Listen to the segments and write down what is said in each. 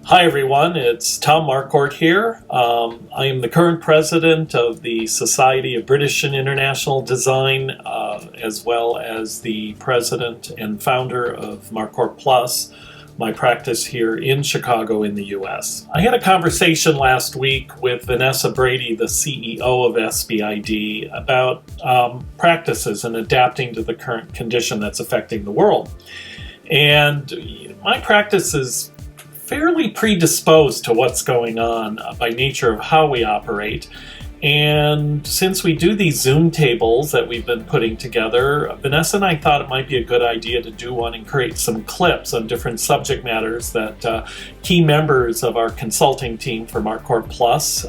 Hi everyone, it's Tom Marquardt here. I am the current president of the Society of British and International Design, as well as the president and founder of Marquardt Plus, my practice here in Chicago in the US. I had a conversation last week with Vanessa Brady, the CEO of SBID, about practices and adapting to the current condition that's affecting the world. And my practice is fairly predisposed to what's going on by nature of how we operate. And since we do these Zoomtables that we've been putting together, Vanessa and I thought it might be a good idea to do one and create some clips on different subject matters that key members of our consulting team for Marquardt Plus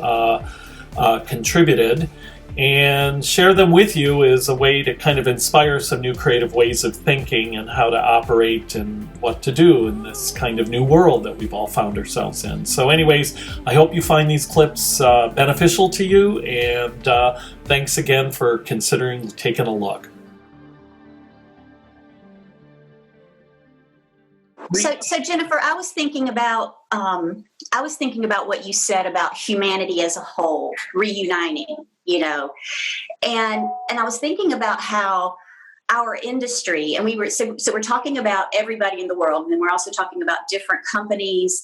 contributed, and share them with you as a way to kind of inspire some new creative ways of thinking and how to operate and what to do in this kind of new world that we've all found ourselves in. So anyways, I hope you find these clips beneficial to you, and thanks again for considering taking a look. So Jennifer, I was thinking about what you said about humanity as a whole reuniting, and I was thinking about how our industry, and we're talking about everybody in the world, and then we're also talking about different companies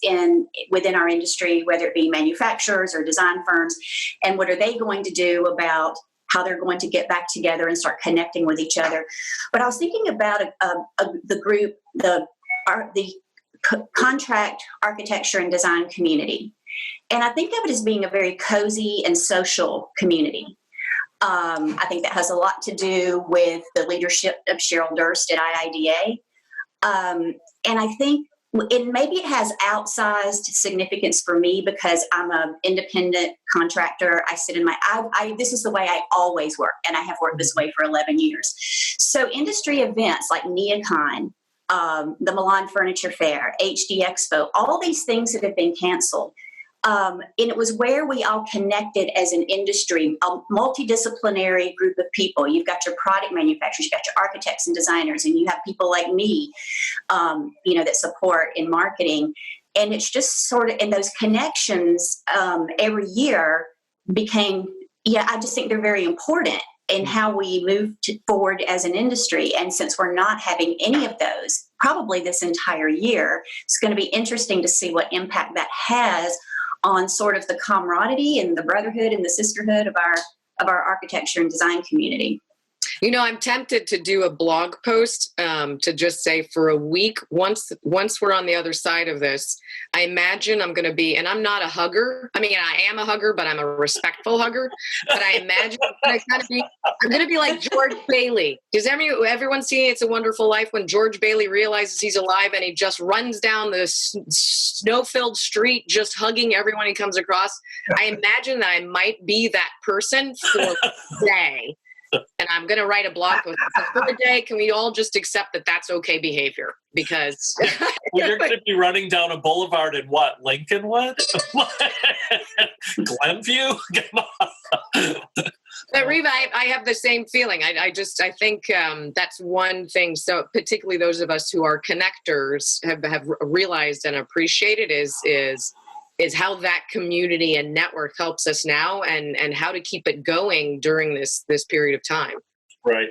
within our industry, whether it be manufacturers or design firms, and what are they going to do about how they're going to get back together and start connecting with each other. But I was thinking about the group, the contract architecture and design community. And I think of it as being a very cozy and social community. I think that has a lot to do with the leadership of Cheryl Durst at IIDA. And I think maybe it has outsized significance for me because I'm an independent contractor. I sit in this is the way I always work, and I have worked this way for 11 years. So industry events like NeoCon, the Milan Furniture Fair, HD Expo, all these things that have been canceled. And it was where we all connected as an industry, a multidisciplinary group of people. You've got your product manufacturers, you've got your architects and designers, and you have people like me, that support in marketing. And it's just sort of, and those connections every year became, I just think they're very important in how we move forward as an industry. And since we're not having any of those, probably this entire year, it's going to be interesting to see what impact that has on sort of the camaraderie and the brotherhood and the sisterhood of our architecture and design community. I'm tempted to do a blog post to just say for a week, once we're on the other side of this, I imagine I'm going to be, and I'm not a hugger. I mean, I am a hugger, but I'm a respectful hugger. But I imagine I'm going to be like George Bailey. Does everyone see It's a Wonderful Life when George Bailey realizes he's alive and he just runs down the snow-filled street just hugging everyone he comes across? I imagine that I might be that person for a day. And I'm going to write a blog post. For the day, can we all just accept that that's okay behavior? Because you're going to be running down a boulevard in what? Lincolnwood? Glenview? But Reva, I have the same feeling. I think that's one thing. So particularly those of us who are connectors have realized and appreciated is how that community and network helps us now and how to keep it going during this period of time. Right.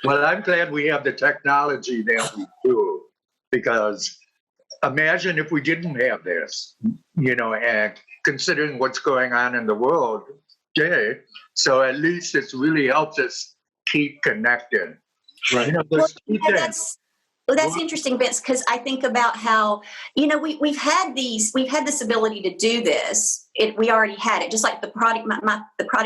Well, I'm glad we have the technology that we do, because imagine if we didn't have this, and considering what's going on in the world today. So at least it's really helps us keep connected. Right. That's interesting, Vince, because I think about how, we've had this ability to do this. We already had it, just like the product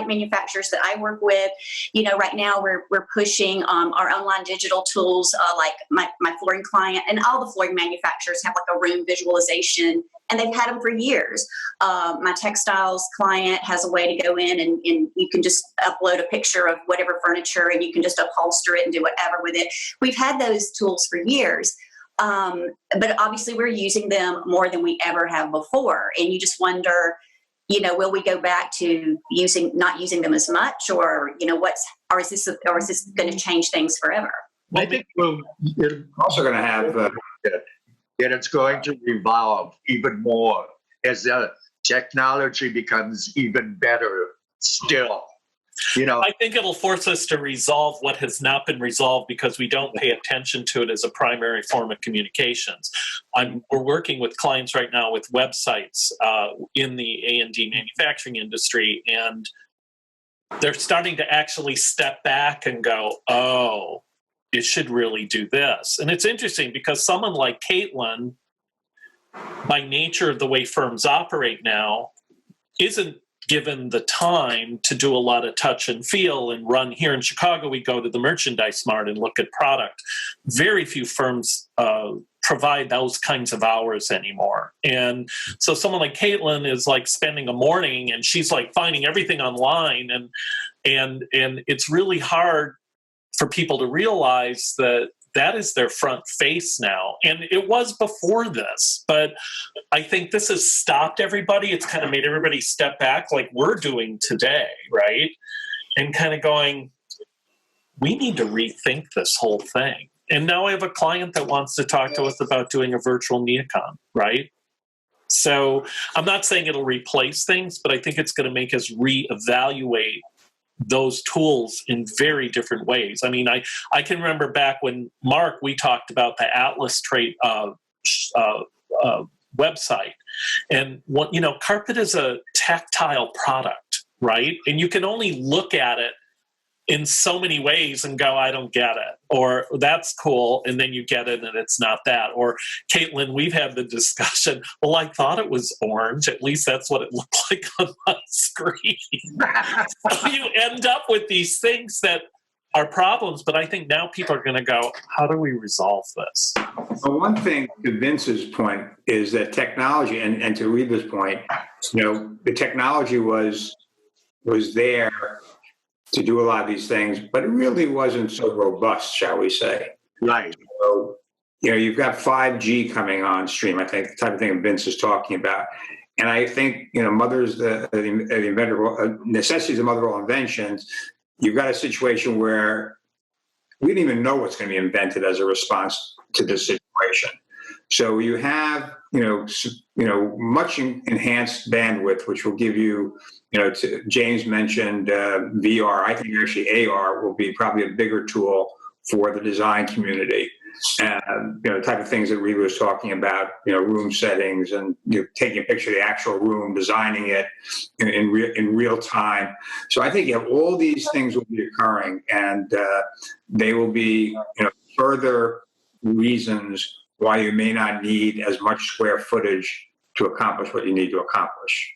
manufacturers that I work with. Right now we're pushing our online digital tools, like my flooring client, and all the flooring manufacturers have like a room visualization, and they've had them for years. My textiles client has a way to go in and you can just upload a picture of whatever furniture and you can just upholster it and do whatever with it. We've had those tools for years. But obviously we're using them more than we ever have before. And you just wonder, will we go back to not using them as much, or, is this going to change things forever? I think we're also going to have that it's going to evolve even more as the technology becomes even better still. You know, I think it'll force us to resolve what has not been resolved because we don't pay attention to it as a primary form of communications. We're working with clients right now with websites in the A&D manufacturing industry, and they're starting to actually step back and go, oh, it should really do this. And it's interesting because someone like Caitlin, by nature of the way firms operate now, isn't given the time to do a lot of touch and feel and run. Here in Chicago, we go to the merchandise mart and look at product. Very few firms provide those kinds of hours anymore. And so someone like Caitlin is like spending a morning and she's like finding everything online, and it's really hard for people to realize that that is their front face now. And it was before this, but I think this has stopped everybody. It's kind of made everybody step back like we're doing today, right? And kind of going, we need to rethink this whole thing. And now I have a client that wants to talk to us about doing a virtual neocon, right? So I'm not saying it'll replace things, but I think it's going to make us reevaluate those tools in very different ways. I mean, I can remember back when, Mark, we talked about the Atlas trait website. And what, you know, carpet is a tactile product, right? And you can only look at it in so many ways and go, I don't get it, or that's cool, and then you get it and it's not that. Or Caitlin, we've had the discussion, well, I thought it was orange, at least that's what it looked like on my screen. So you end up with these things that are problems, but I think now people are going to go, how do we resolve this? Well, one thing to Vince's point is that technology, and to Reba's point, you know, the technology was there to do a lot of these things, but it really wasn't so robust, shall we say. right. So, you know, you've got 5G coming on stream, I think, the type of thing Vince is talking about. And I think, you know, necessity is the mother of all inventions. You've got a situation where we didn't even know what's going to be invented as a response to this situation. So you have, much enhanced bandwidth, which will give you, James mentioned VR. I think actually AR will be probably a bigger tool for the design community. And, the type of things that Reba was talking about, room settings and taking a picture of the actual room, designing it in real time. So I think all these things will be occurring, and they will be, further reasons why you may not need as much square footage to accomplish what you need to accomplish.